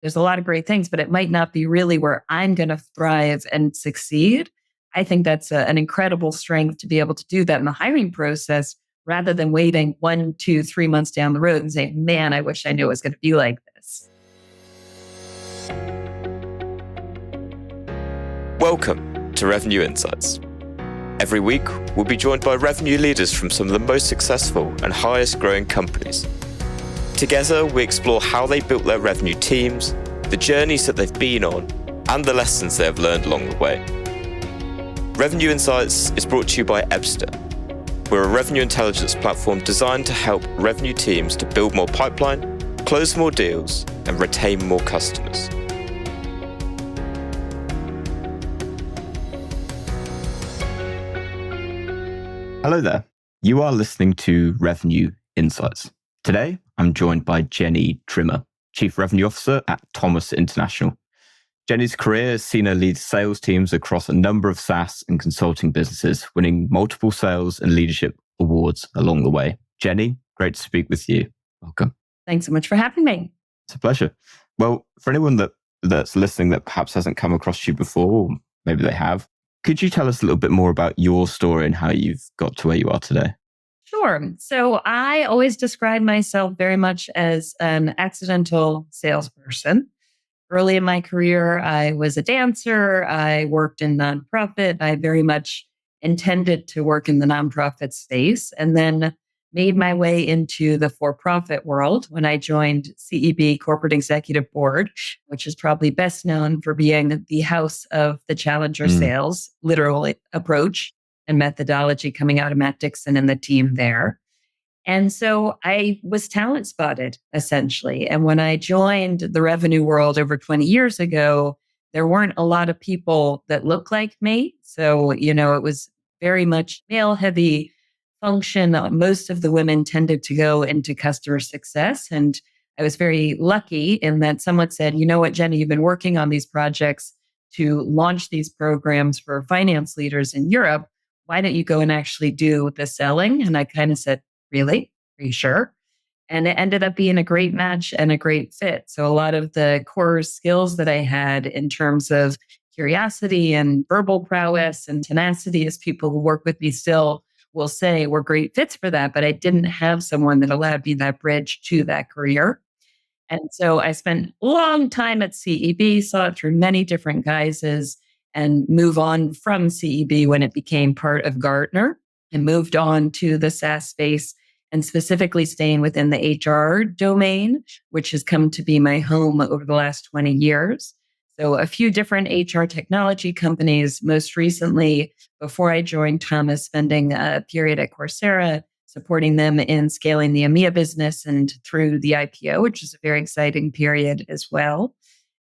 there's a lot of great things, but it might not be really where I'm going to thrive and succeed. I think that's an incredible strength to be able to do that in the hiring process rather than waiting 1, 2, 3 months down the road and saying, man, I wish I knew it was going to be like this. Welcome to Revenue Insights. Every week, we'll be joined by revenue leaders from some of the most successful and highest growing companies. Together, we explore how they built their revenue teams, the journeys that they've been on, and the lessons they have learned along the way. Revenue Insights is brought to you by Ebster. We're a revenue intelligence platform designed to help revenue teams to build more pipeline, close more deals, and retain more customers. Hello there. You are listening to Revenue Insights. Today, I'm joined by Jennie Drimmer, Chief Revenue Officer at Thomas International. Jennie's career has seen her lead sales teams across a number of SaaS and consulting businesses, winning multiple sales and leadership awards along the way. Jennie, great to speak with you. Welcome. Thanks so much for having me. It's a pleasure. Well, for anyone that's listening that perhaps hasn't come across you before, or maybe they have, could you tell us a little bit more about your story and how you've got to where you are today? Sure. So I always describe myself very much as an accidental salesperson. Early in my career, I was a dancer. I worked in nonprofit. I very much intended to work in the nonprofit space and then made my way into the for-profit world when I joined CEB Corporate Executive Board, which is probably best known for being the house of the challenger sales, literal approach and methodology coming out of Matt Dixon and the team there. And so I was talent spotted, essentially. And when I joined the revenue world over 20 years ago, there weren't a lot of people that looked like me. So, it was very much male heavy function. Most of the women tended to go into customer success. And I was very lucky in that someone said, you know what, Jennie, you've been working on these projects to launch these programs for finance leaders in Europe. Why don't you go and actually do the selling? And I kind of said, really? Are you sure? And it ended up being a great match and a great fit. So a lot of the core skills that I had in terms of curiosity and verbal prowess and tenacity, as people who work with me still will say, were great fits for that. But I didn't have someone that allowed me that bridge to that career. And so I spent a long time at CEB, saw it through many different guises, and move on from CEB when it became part of Gartner and moved on to the SaaS space and specifically staying within the HR domain, which has come to be my home over the last 20 years. So a few different HR technology companies, most recently, before I joined Thomas, spending a period at Coursera, supporting them in scaling the EMEA business and through the IPO, which is a very exciting period as well.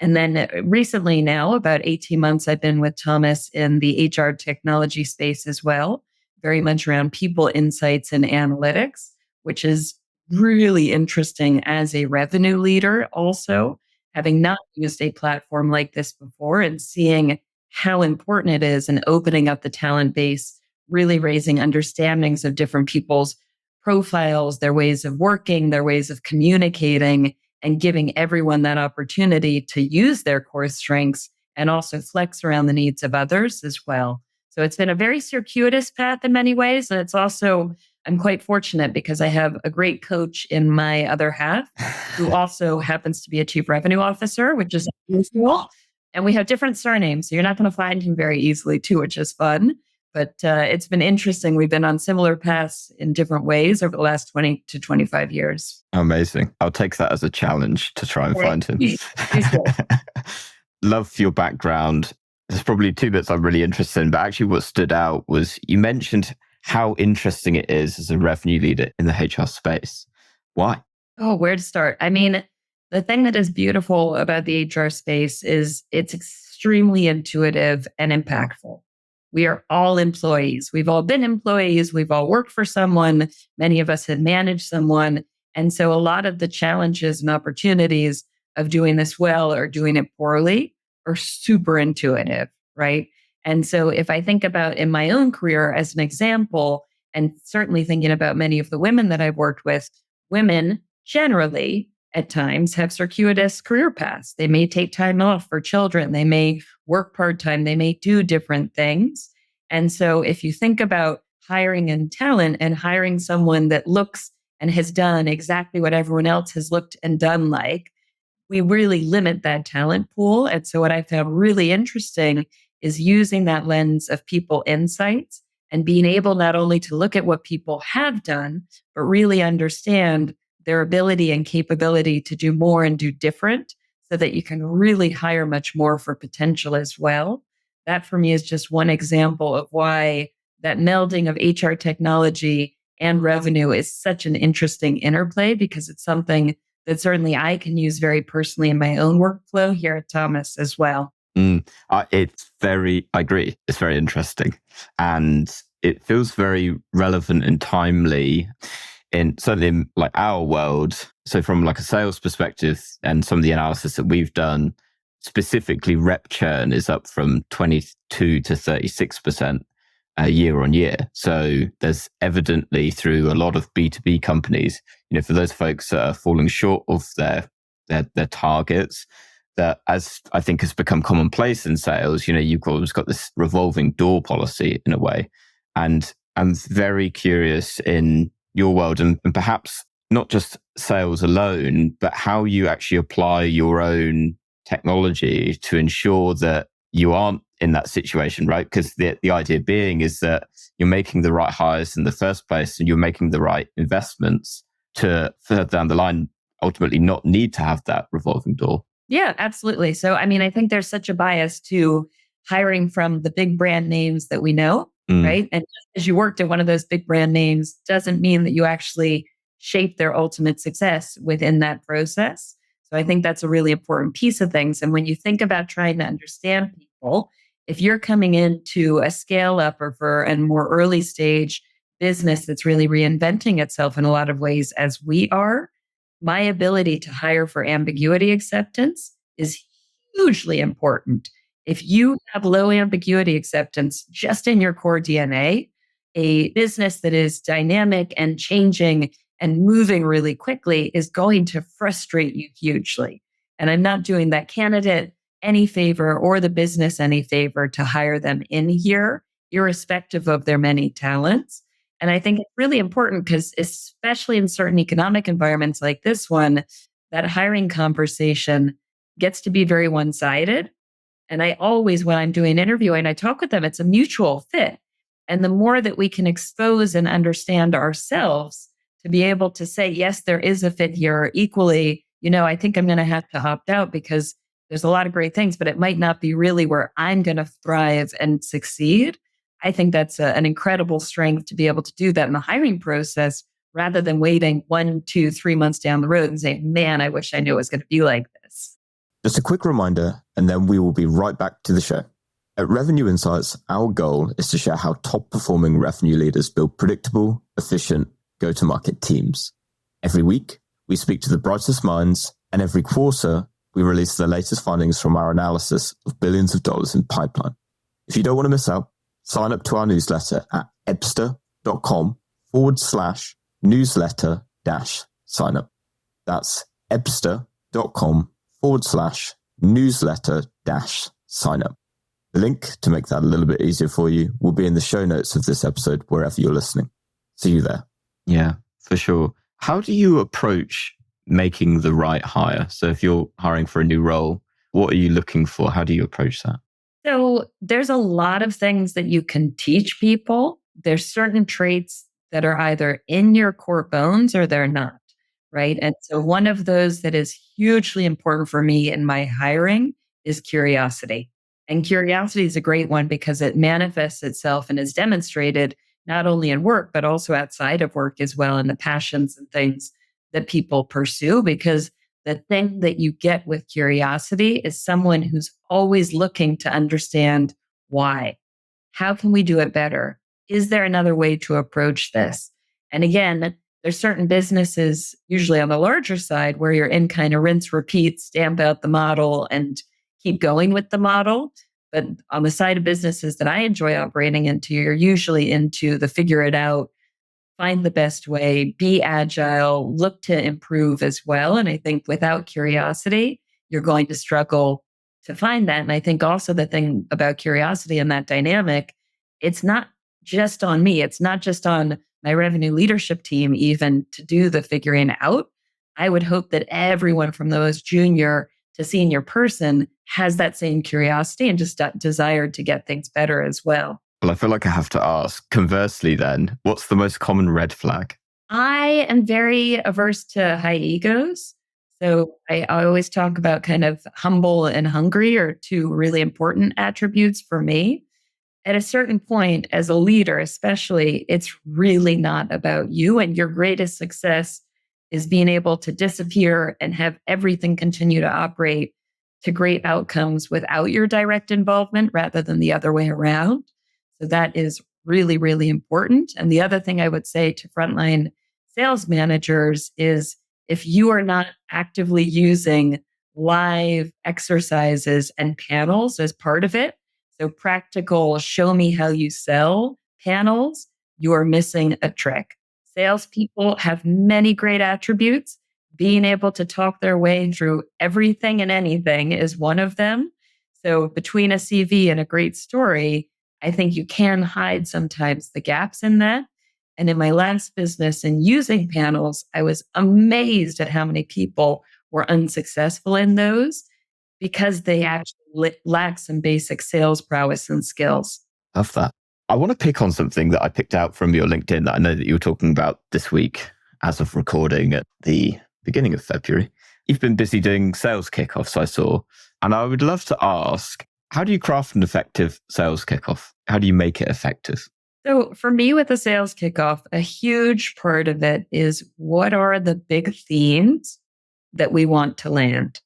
And then recently now, about 18 months, I've been with Thomas in the HR technology space as well, very much around people insights and analytics, which is really interesting as a revenue leader also, having not used a platform like this before and seeing how important it is and opening up the talent base, really raising understandings of different people's profiles, their ways of working, their ways of communicating, and giving everyone that opportunity to use their core strengths and also flex around the needs of others as well. So it's been a very circuitous path in many ways. And it's also, I'm quite fortunate because I have a great coach in my other half who also happens to be a chief revenue officer, which is unusual. And we have different surnames. So you're not going to find him very easily too, which is fun. But it's been interesting. We've been on similar paths in different ways over the last 20 to 25 years. Amazing. I'll take that as a challenge to try and find him. Love your background. There's probably two bits I'm really interested in, but actually what stood out was you mentioned how interesting it is as a revenue leader in the HR space. Why? Oh, where to start? I mean, the thing that is beautiful about the HR space is it's extremely intuitive and impactful. We are all employees. We've all been employees. We've all worked for someone. Many of us have managed someone. And so a lot of the challenges and opportunities of doing this well or doing it poorly are super intuitive, right? And so if I think about in my own career as an example, and certainly thinking about many of the women that I've worked with, women generally at times have circuitous career paths. They may take time off for children. They may work part time. They may do different things. And so if you think about hiring and talent and hiring someone that looks and has done exactly what everyone else has looked and done like, we really limit that talent pool. And so what I found really interesting is using that lens of people insights and being able not only to look at what people have done, but really understand their ability and capability to do more and do different so that you can really hire much more for potential as well. That for me is just one example of why that melding of HR technology and revenue is such an interesting interplay, because it's something that certainly I can use very personally in my own workflow here at Thomas as well. I agree. It's very interesting. And it feels very relevant and timely certainly in like our world. So from like a sales perspective and some of the analysis that we've done, specifically rep churn is up from 22 to 36% year on year. So there's evidently through a lot of B2B companies, for those folks that are falling short of their targets, that as I think has become commonplace in sales, you've always got this revolving door policy in a way. And I'm very curious in your world and perhaps not just sales alone, but how you actually apply your own technology to ensure that you aren't in that situation, right? Because the idea being is that you're making the right hires in the first place and you're making the right investments to further down the line ultimately not need to have that revolving door. Yeah, absolutely. So, I think there's such a bias to hiring from the big brand names that we know, right? And just as you worked at one of those big brand names doesn't mean that you actually shape their ultimate success within that process. So I think that's a really important piece of things. And when you think about trying to understand people, if you're coming into a scale up or for a more early stage business that's really reinventing itself in a lot of ways as we are, my ability to hire for ambiguity acceptance is hugely important. If you have low ambiguity acceptance just in your core DNA, a business that is dynamic and changing and moving really quickly is going to frustrate you hugely. And I'm not doing that candidate any favor or the business any favor to hire them in here, irrespective of their many talents. And I think it's really important because, especially in certain economic environments like this one, that hiring conversation gets to be very one-sided. And I always, when I'm doing interviewing, I talk with them, it's a mutual fit. And the more that we can expose and understand ourselves to be able to say, yes, there is a fit here, equally, I think I'm going to have to opt out because there's a lot of great things, but it might not be really where I'm going to thrive and succeed. I think that's an incredible strength to be able to do that in the hiring process rather than waiting 1, 2, 3 months down the road and saying, man, I wish I knew it was going to be like this. Just a quick reminder, and then we will be right back to the show. At Revenue Insights, our goal is to share how top performing revenue leaders build predictable, efficient go-to-market teams. Every week, we speak to the brightest minds, and every quarter, we release the latest findings from our analysis of billions of dollars in pipeline. If you don't want to miss out, sign up to our newsletter at ebster.com/newsletter-sign up. That's ebster.com/newsletter-sign up. The link to make that a little bit easier for you will be in the show notes of this episode, wherever you're listening. See you there. Yeah, for sure. How do you approach making the right hire? So if you're hiring for a new role, what are you looking for? How do you approach that? So there's a lot of things that you can teach people. There's certain traits that are either in your core bones or they're not, right? And so one of those that is hugely important for me in my hiring is curiosity. And curiosity is a great one because it manifests itself and is demonstrated not only in work, but also outside of work as well, in the passions and things that people pursue. Because the thing that you get with curiosity is someone who's always looking to understand why. How can we do it better? Is there another way to approach this? And again, there's certain businesses, usually on the larger side, where you're in kind of rinse, repeat, stamp out the model and keep going with the model. But on the side of businesses that I enjoy operating into, you're usually into the figure it out, find the best way, be agile, look to improve as well. And I think without curiosity, you're going to struggle to find that. And I think also the thing about curiosity and that dynamic, it's not just on me, it's not just on my revenue leadership team, even to do the figuring out. I would hope that everyone from the most junior to senior person has that same curiosity and just that desire to get things better as well. Well, I feel like I have to ask, conversely then, what's the most common red flag? I am very averse to high egos. So I always talk about kind of humble and hungry are two really important attributes for me. At a certain point, as a leader, especially, it's really not about you. And your greatest success is being able to disappear and have everything continue to operate to great outcomes without your direct involvement rather than the other way around. So that is really, really important. And the other thing I would say to frontline sales managers is if you are not actively using live exercises and panels as part of it, so practical, show me how you sell panels, you are missing a trick. Salespeople have many great attributes. Being able to talk their way through everything and anything is one of them. So between a CV and a great story, I think you can hide sometimes the gaps in that. And in my last business and using panels, I was amazed at how many people were unsuccessful in those because they actually lack some basic sales prowess and skills. Love that. I want to pick on something that I picked out from your LinkedIn that I know that you were talking about this week as of recording at the beginning of February. You've been busy doing sales kickoffs, I saw. And I would love to ask, how do you craft an effective sales kickoff? How do you make it effective? So for me with a sales kickoff, a huge part of it is what are the big themes that we want to land?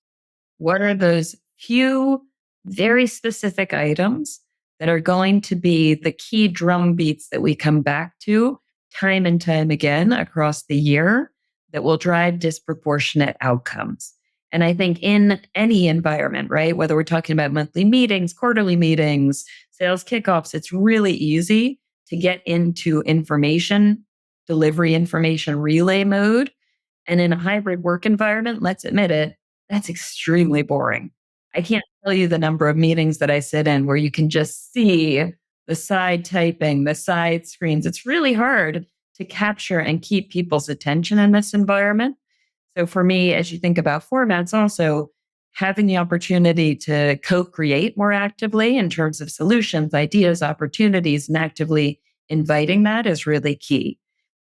What are those few very specific items that are going to be the key drum beats that we come back to time and time again across the year that will drive disproportionate outcomes? And I think in any environment, right, whether we're talking about monthly meetings, quarterly meetings, sales kickoffs, it's really easy to get into information delivery, information relay mode. And in a hybrid work environment, let's admit it, that's extremely boring. I can't tell you the number of meetings that I sit in where you can just see the side typing, the side screens. It's really hard to capture and keep people's attention in this environment. So for me, as you think about formats, also having the opportunity to co-create more actively in terms of solutions, ideas, opportunities, and actively inviting that is really key.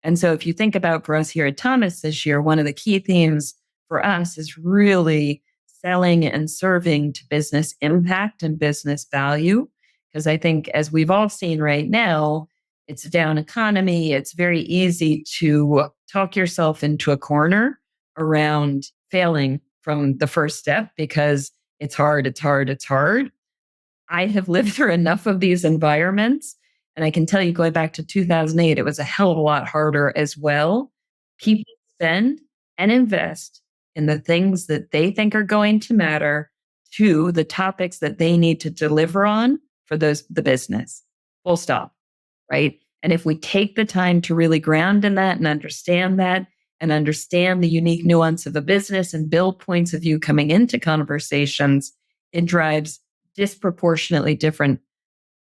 And so if you think about for us here at Thomas this year, one of the key themes for us is really selling and serving to business impact and business value. Because I think as we've all seen right now, it's a down economy. It's very easy to talk yourself into a corner around failing from the first step because it's hard, it's hard, it's hard. I have lived through enough of these environments. And I can tell you, going back to 2008, it was a hell of a lot harder as well. People spend and invest in the things that they think are going to matter to the topics that they need to deliver on for the business. Full stop. Right. And if we take the time to really ground in that and understand the unique nuance of a business and build points of view coming into conversations, it drives disproportionately different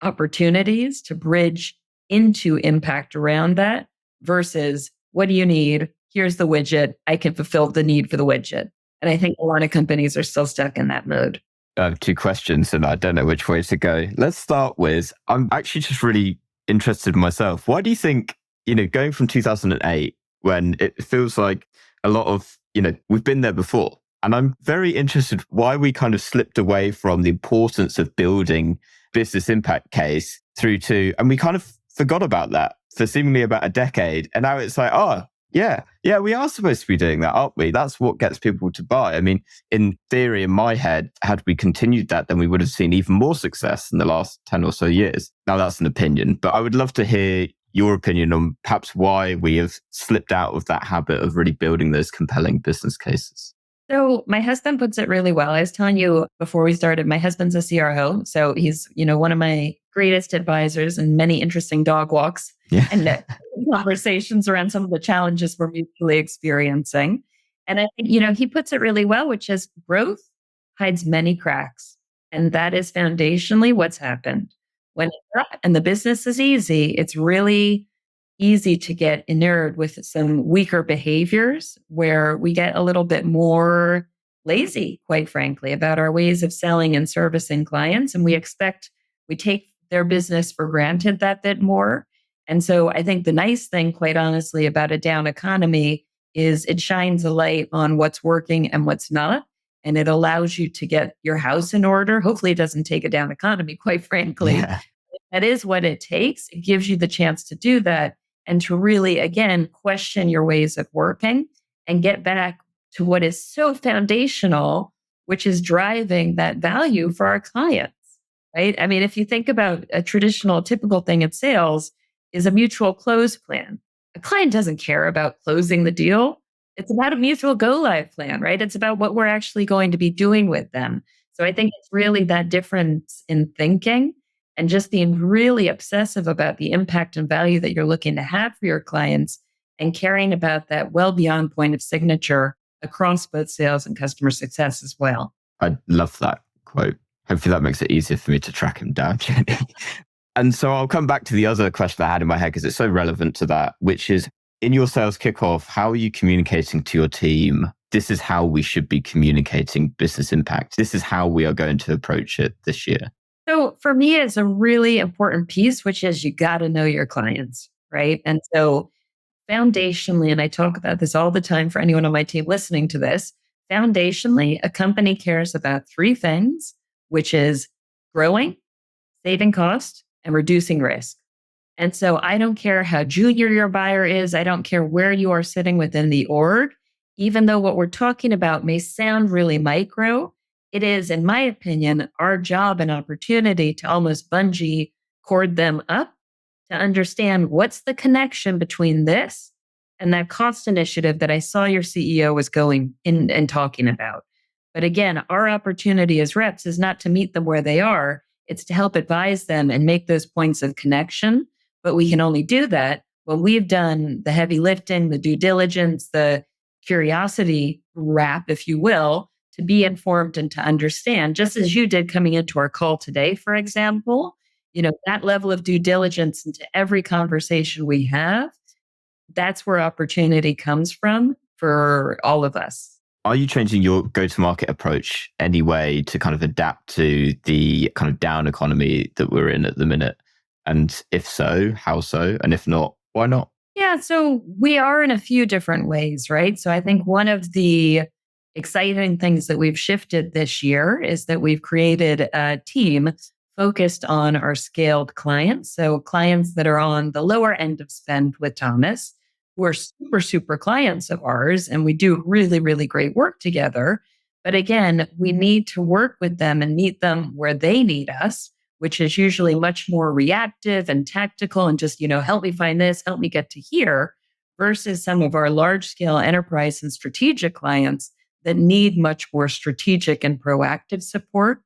opportunities to bridge into impact around that versus what do you need? Here's the widget. I can fulfill the need for the widget. And I think a lot of companies are still stuck in that mode. I have two questions and I don't know which way to go. Let's start with, I'm actually just really interested myself. Why do you think, going from 2008, when it feels like a lot of, we've been there before. And I'm very interested why we kind of slipped away from the importance of building business impact case through to, and we kind of forgot about that for seemingly about a decade. And now it's like, oh, yeah, we are supposed to be doing that, aren't we? That's what gets people to buy. I mean, in theory, in my head, had we continued that, then we would have seen even more success in the last 10 or so years. Now, that's an opinion, but I would love to hear your opinion on perhaps why we have slipped out of that habit of really building those compelling business cases. So my husband puts it really well. I was telling you before we started, my husband's a CRO. So he's, one of my greatest advisors and many interesting dog walks Yeah. and conversations around some of the challenges we're mutually experiencing. And I think, he puts it really well, which is growth hides many cracks. And that is foundationally what's happened. When it's not and the business is easy, it's really easy to get inured with some weaker behaviors where we get a little bit more lazy, quite frankly, about our ways of selling and servicing clients. And we take their business for granted that bit more. And so I think the nice thing, quite honestly, about a down economy is it shines a light on what's working and what's not. And it allows you to get your house in order. Hopefully, it doesn't take a down economy, quite frankly. Yeah. That is what it takes. It gives you the chance to do that and to really, again, question your ways of working and get back to what is so foundational, which is driving that value for our clients, right? I mean, if you think about a traditional, typical thing in sales is a mutual close plan. A client doesn't care about closing the deal. It's about a mutual go live plan, right? It's about what we're actually going to be doing with them. So I think it's really that difference in thinking and just being really obsessive about the impact and value that you're looking to have for your clients and caring about that well beyond point of signature across both sales and customer success as well. I love that quote. Hopefully that makes it easier for me to track him down, Jenny. And so I'll come back to the other question I had in my head because it's so relevant to that, which is in your sales kickoff, how are you communicating to your team? This is how we should be communicating business impact. This is how we are going to approach it this year. So for me, it's a really important piece, which is you got to know your clients, right? And so foundationally, and I talk about this all the time for anyone on my team listening to this, foundationally, a company cares about three things, which is growing, saving cost, and reducing risk. And so I don't care how junior your buyer is. I don't care where you are sitting within the org. Even though what we're talking about may sound really micro, it is, in my opinion, our job and opportunity to almost bungee cord them up to understand what's the connection between this and that cost initiative that I saw your CEO was going in and talking about. But again, our opportunity as reps is not to meet them where they are. It's to help advise them and make those points of connection. But we can only do that when we've done the heavy lifting, the due diligence, the curiosity wrap, if you will, to be informed and to understand, just as you did coming into our call today, for example, that level of due diligence into every conversation we have, that's where opportunity comes from for all of us. Are you changing your go-to-market approach anyway to kind of adapt to the kind of down economy that we're in at the minute? And if so, how so? And if not, why not? Yeah, so we are in a few different ways, right? So I think one of the exciting things that we've shifted this year is that we've created a team focused on our scaled clients. So clients that are on the lower end of spend with Thomas, who are super, super clients of ours. And we do really, really great work together. But again, we need to work with them and meet them where they need us, which is usually much more reactive and tactical and just, help me find this, help me get to here, versus some of our large scale enterprise and strategic clients that need much more strategic and proactive support.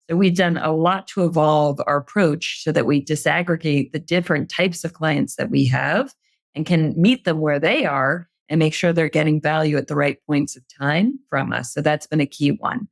So we've done a lot to evolve our approach so that we disaggregate the different types of clients that we have and can meet them where they are and make sure they're getting value at the right points of time from us. So that's been a key one.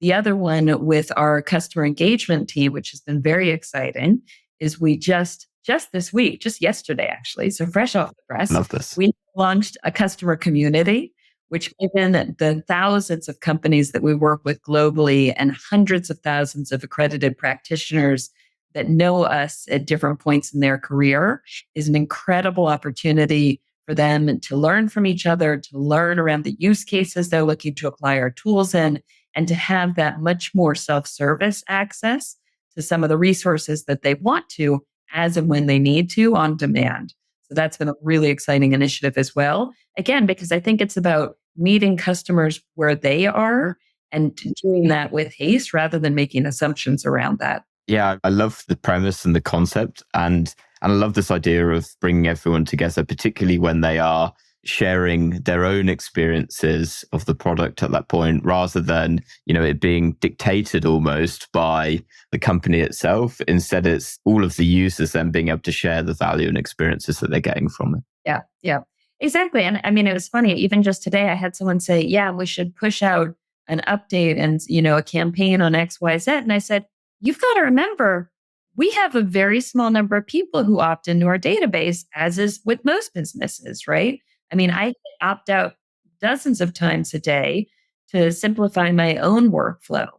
The other one with our customer engagement team, which has been very exciting, is we just this week, just yesterday actually, so fresh off the press, Love this. we launched a customer community, which given the thousands of companies that we work with globally and hundreds of thousands of accredited practitioners that know us at different points in their career, is an incredible opportunity for them to learn from each other, to learn around the use cases they're looking to apply our tools in, and to have that much more self-service access to some of the resources that they want to as and when they need to on demand. So that's been a really exciting initiative as well. Again, because I think it's about meeting customers where they are and doing that with haste rather than making assumptions around that. Yeah, I love the premise and the concept. And I love this idea of bringing everyone together, particularly when they are sharing their own experiences of the product at that point, rather than, it being dictated almost by the company itself. Instead, it's all of the users then being able to share the value and experiences that they're getting from it. Yeah, yeah, exactly. And I mean, it was funny. Even just today, I had someone say, "Yeah, we should push out an update and a campaign on X, Y, Z." And I said, "You've got to remember, we have a very small number of people who opt into our database, as is with most businesses, right? I mean, I opt out dozens of times a day to simplify my own workflow,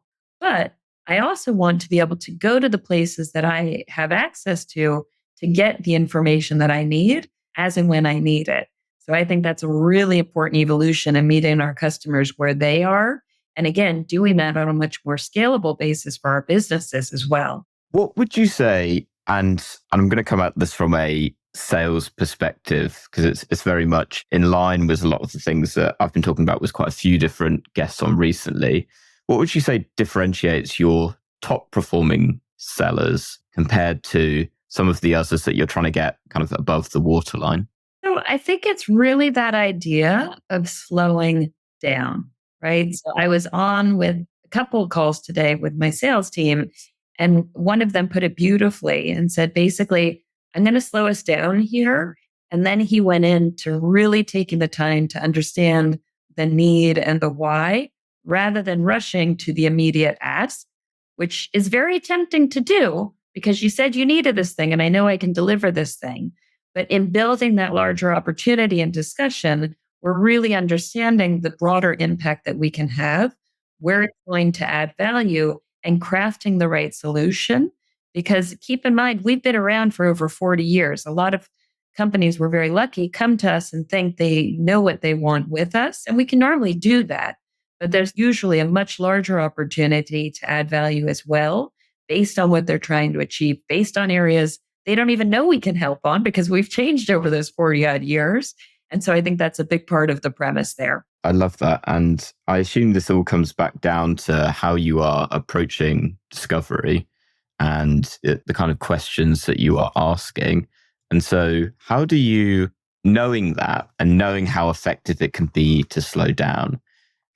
but I also want to be able to go to the places that I have access to get the information that I need as and when I need it." So I think that's a really important evolution in meeting our customers where they are. And again, doing that on a much more scalable basis for our businesses as well. What would you say, and I'm going to come at this from a sales perspective, because it's very much in line with a lot of the things that I've been talking about with quite a few different guests on recently. What would you say differentiates your top performing sellers compared to some of the others that you're trying to get kind of above the waterline? So I think it's really that idea of slowing down, right? So I was on with a couple of calls today with my sales team, and one of them put it beautifully and said, basically, "I'm going to slow us down here." And then he went into really taking the time to understand the need and the why, rather than rushing to the immediate ask, which is very tempting to do because you said you needed this thing and I know I can deliver this thing. But in building that larger opportunity and discussion, we're really understanding the broader impact that we can have, where it's going to add value, and crafting the right solution. Because keep in mind, we've been around for over 40 years. A lot of companies, we're very lucky, come to us and think they know what they want with us. And we can normally do that. But there's usually a much larger opportunity to add value as well, based on what they're trying to achieve, based on areas they don't even know we can help on because we've changed over those 40 odd years. And so I think that's a big part of the premise there. I love that. And I assume this all comes back down to how you are approaching discovery and the kind of questions that you are asking. And so how do you, knowing that and knowing how effective it can be to slow down,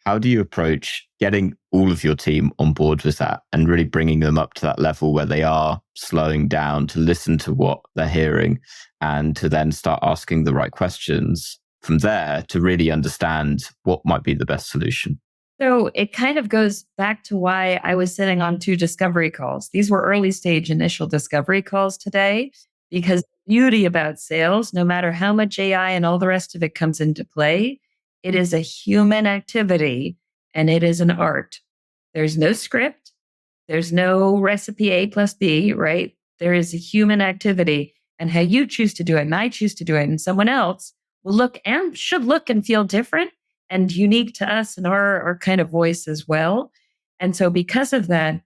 how do you approach getting all of your team on board with that and really bringing them up to that level where they are slowing down to listen to what they're hearing and to then start asking the right questions from there to really understand what might be the best solution? So it kind of goes back to why I was sitting on 2 discovery calls. These were early stage initial discovery calls today, because the beauty about sales, no matter how much AI and all the rest of it comes into play, it is a human activity and it is an art. There's no script. There's no recipe A plus B, right? There is a human activity, and how you choose to do it and I choose to do it and someone else will look and should look and feel different and unique to us and our kind of voice as well. And so because of that,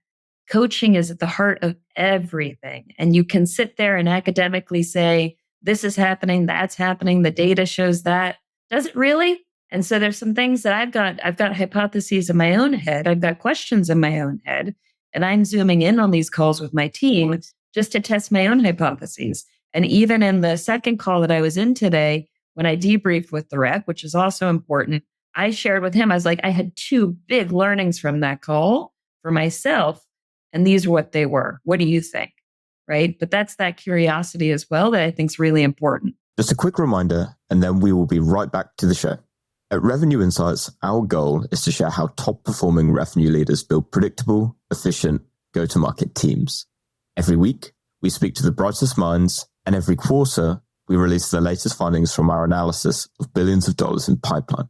coaching is at the heart of everything. And you can sit there and academically say, this is happening, that's happening, the data shows that. Does it really? And so there's some things that I've got hypotheses in my own head. I've got questions in my own head. And I'm zooming in on these calls with my team just to test my own hypotheses. And even in the second call that I was in today, when I debriefed with the rep, which is also important, I shared with him, I was like, I had 2 big learnings from that call for myself. And these are what they were. What do you think? Right? But that's that curiosity as well that I think is really important. Just a quick reminder, and then we will be right back to the show. At Revenue Insights, our goal is to share how top-performing revenue leaders build predictable, efficient, go-to-market teams. Every week, we speak to the brightest minds, and every quarter, we release the latest findings from our analysis of billions of dollars in pipeline.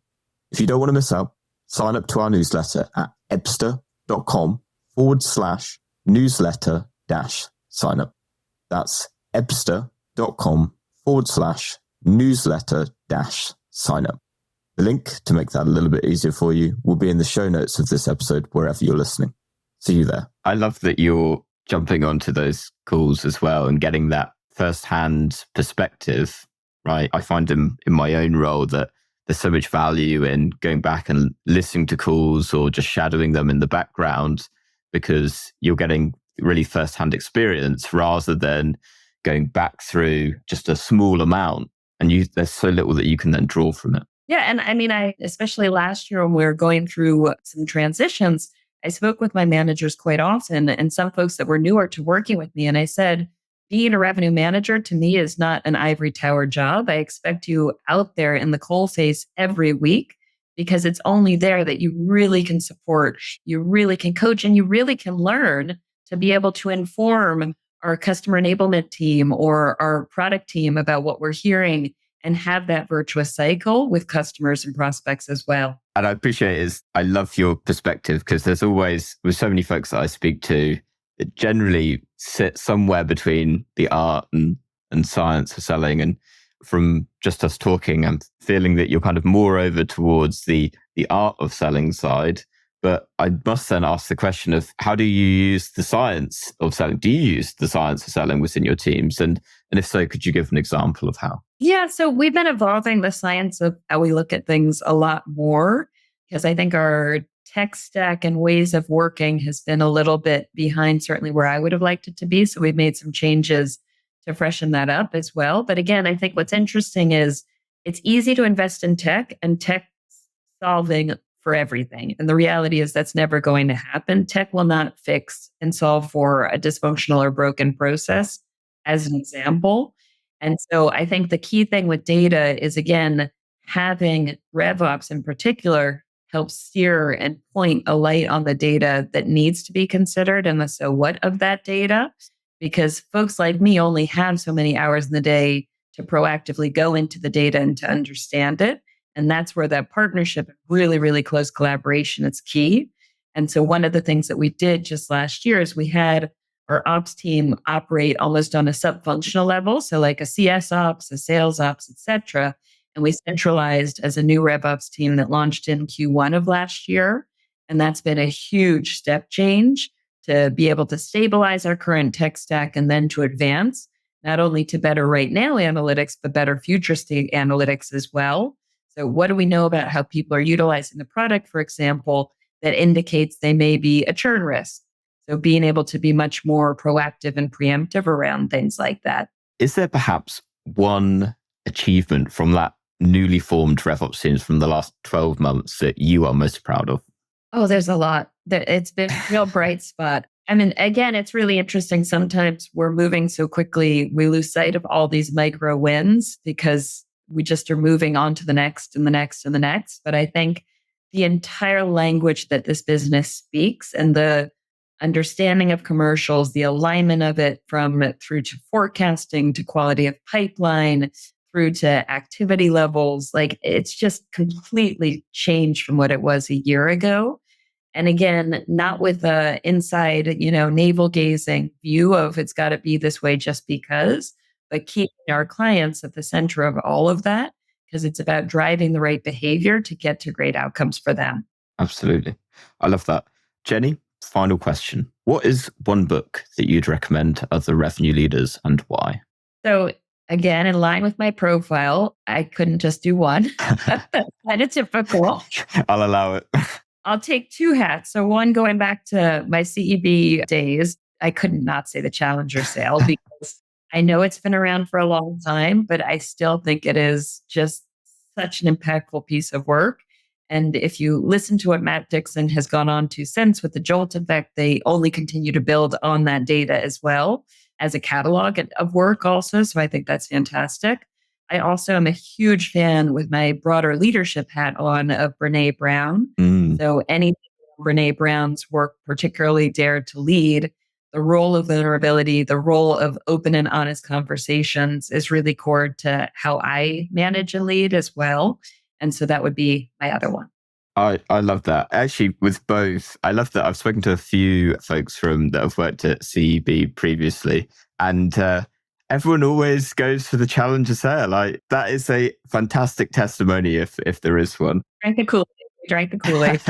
If you don't want to miss out, sign up to our newsletter at ebster.com/newsletter-sign-up. That's ebster.com/newsletter-sign-up. The link to make that a little bit easier for you will be in the show notes of this episode, wherever you're listening. See you there. I love that you're jumping onto those calls as well and getting that first-hand perspective, right? I find in my own role that there's so much value in going back and listening to calls or just shadowing them in the background, because you're getting really first-hand experience rather than going back through just a small amount and there's so little that you can then draw from it. Yeah. And I mean, especially last year when we were going through some transitions, I spoke with my managers quite often and some folks that were newer to working with me. And I said, being a revenue manager to me is not an ivory tower job. I expect you out there in the coal face every week because it's only there that you really can support, you really can coach, and you really can learn to be able to inform our customer enablement team or our product team about what we're hearing and have that virtuous cycle with customers and prospects as well. And I appreciate it. I love your perspective because there's always, with so many folks that I speak to, it generally sits somewhere between the art and science of selling. And from just us talking, I'm feeling that you're kind of more over towards the art of selling side. But I must then ask the question of how do you use the science of selling? Do you use the science of selling within your teams? And if so, could you give an example of how? Yeah, so we've been evolving the science of how we look at things a lot more because I think our tech stack and ways of working has been a little bit behind certainly where I would have liked it to be. So we've made some changes to freshen that up as well. But again, I think what's interesting is it's easy to invest in tech and tech solving for everything. And the reality is that's never going to happen. Tech will not fix and solve for a dysfunctional or broken process, as an example. And so I think the key thing with data is, again, having RevOps in particular help steer and point a light on the data that needs to be considered and the so what of that data. Because folks like me only have so many hours in the day to proactively go into the data and to understand it. And that's where that partnership, really, really close collaboration is key. And so one of the things that we did just last year is we had our ops team operate almost on a sub-functional level. So like a CS ops, a sales ops, et cetera. And we centralized as a new RevOps team that launched in Q1 of last year. And that's been a huge step change to be able to stabilize our current tech stack and then to advance not only to better right now analytics, but better future state analytics as well. So what do we know about how people are utilizing the product, for example, that indicates they may be a churn risk? So being able to be much more proactive and preemptive around things like that. Is there perhaps one achievement from that newly formed RevOps teams from the last 12 months that you are most proud of? Oh, there's a lot. It's been a real bright spot. I mean, again, it's really interesting. Sometimes we're moving so quickly, we lose sight of all these micro wins because we just are moving on to the next and the next and the next. But I think the entire language that this business speaks and the understanding of commercials, the alignment of it from through to forecasting, to quality of pipeline, through to activity levels, like it's just completely changed from what it was a year ago. And again, not with a inside, navel gazing view of it's got to be this way just because, but keeping our clients at the center of all of that, because it's about driving the right behavior to get to great outcomes for them. Absolutely. I love that. Jennie, final question. What is one book that you'd recommend to other revenue leaders and why? So again, in line with my profile, I couldn't just do one. Kind of typical. I'll allow it. I'll take two hats. So one, going back to my CEB days, I couldn't not say the Challenger sale because I know it's been around for a long time, but I still think it is just such an impactful piece of work. And if you listen to what Matt Dixon has gone on to since with the Jolt effect, they only continue to build on that data as well as a catalog of work also. So I think that's fantastic. I also am a huge fan with my broader leadership hat on of Brené Brown. So any Brené Brown's work, particularly Dare to Lead, the role of vulnerability, the role of open and honest conversations is really core to how I manage and lead as well. And so that would be my other one. I love that. Actually, with both, I love that I've spoken to a few folks that have worked at CEB previously, and everyone always goes for the Challenger sale. That is a fantastic testimony if there is one. Drank the Kool-Aid.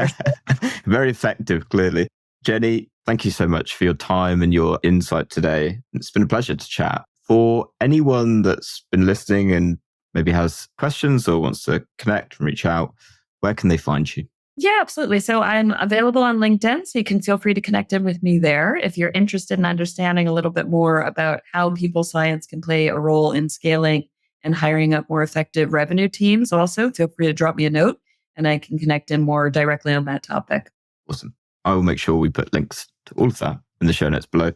Very effective, clearly. Jennie, thank you so much for your time and your insight today. It's been a pleasure to chat. For anyone that's been listening and maybe has questions or wants to connect and reach out, where can they find you? Yeah, absolutely. So I'm available on LinkedIn, so you can feel free to connect in with me there. If you're interested in understanding a little bit more about how people science can play a role in scaling and hiring up more effective revenue teams also, feel free to drop me a note and I can connect in more directly on that topic. Awesome. I will make sure we put links to all of that in the show notes below,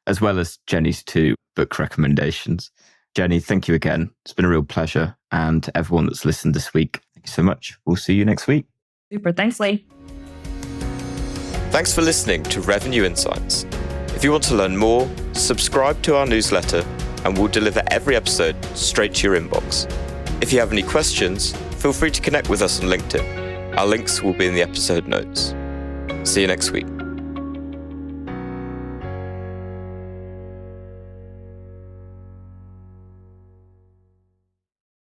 as well as Jennie's 2 book recommendations. Jennie, thank you again. It's been a real pleasure. And to everyone that's listened this week, thank you so much. We'll see you next week. Super. Thanks, Lee. Thanks for listening to Revenue Insights. If you want to learn more, subscribe to our newsletter and we'll deliver every episode straight to your inbox. If you have any questions, feel free to connect with us on LinkedIn. Our links will be in the episode notes. See you next week.